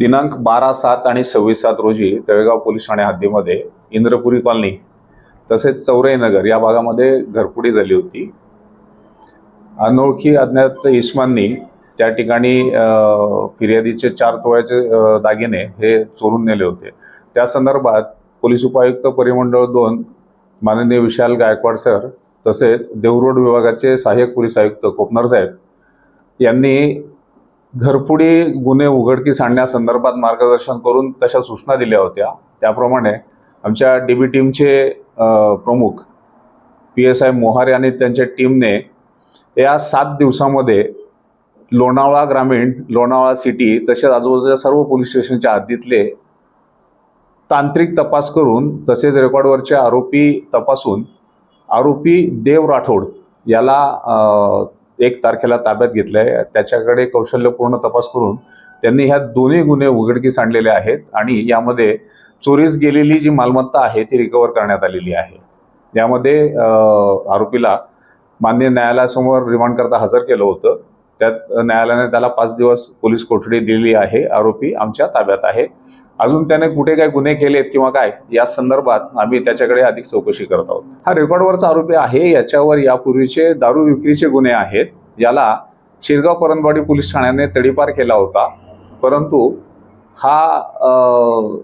दिनांक 12/7 आणि 26/7 रोजी तळेगाव पोलीस ठाणे हद्दीमध्ये इंद्रपुरी कॉलनी तसेच चौरई नगर या भागामध्ये घरफोडी झाली होती। अनोळखी अज्ञात इसमांनी त्या ठिकाणी फिर्यादीचे 4 तोळ्याचे दागिने हे चोरून नेले होते। त्या संदर्भात पोलीस उपायुक्त परिमंडळ 2 माननीय विशाल गायकवाड सर तसेच देवरोड विभागाचे सहाय्यक पोलीस आयुक्त कोपनर साहेब यांनी घरफोडी गुन्हे उघडकीस आणण्यासंदर्भात मार्गदर्शन करून तशा सूचना दिल्या होत्या। त्याप्रमाणे आमच्या डीबी टीमचे प्रमुख PSI मोहारे आणि त्यांच्या टीमने या 7 दिवसांमध्ये लोणावळा ग्रामीण, लोणावळा सिटी तसेच आजूबाजूच्या सर्व पोलीस स्टेशनच्या हद्दीतले तांत्रिक तपास करून तसेच रेकॉर्डवरचे आरोपी तपासून आरोपी देव राठोड याला 1 तारखेला ताब्यात घेतले आहे। त्याच्याकडे कौशल्यपूर्ण तपास करून त्यांनी ह्या दोन्ही गुन्हे उघडकीस आणलेले आहेत आणि यामध्ये चोरीस गेलेली जी मालमत्ता आहे ती रिकव्हर करण्यात आलेली आहे। यामध्ये आरोपीला मान्य न्यायालयासमोर रिमांडकरता हजर केलं होतं। त्यात न्यायालयाने त्याला 5 दिवस पोलीस कोठडी दिली आहे। आरोपी आमच्या ताब्यात आहे। अजून त्याने कुठे काय गुन्हे केलेत किंवा काय या संदर्भात आम्ही त्याच्याकडे अधिक चौकशी करत आहोत। हा रेकॉर्डवरचा आरोपी आहे। याच्यावर यापूर्वीचे दारू विक्रीचे गुन्हे आहेत। याला शिरगाव परंदवाडी पोलीस ठाण्याने तडीपार केला होता, परंतु हा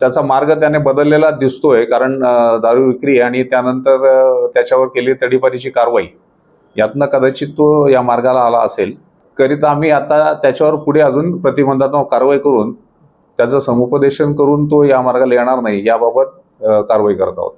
त्याचा मार्ग त्याने बदललेला दिसतोय, कारण दारू विक्री आणि त्यानंतर त्याच्यावर केलेली तडीपारीची कारवाई यातनं कदाचित तो या मार्गाला आला असेल। करिता आम्ही आता त्याच्यावर पुढे अजून प्रतिबंधात्मक कारवाई करून त्याचं समुपदेशन करून तो या मार्गाला येणार नाही याबाबत कारवाई करत आहोत।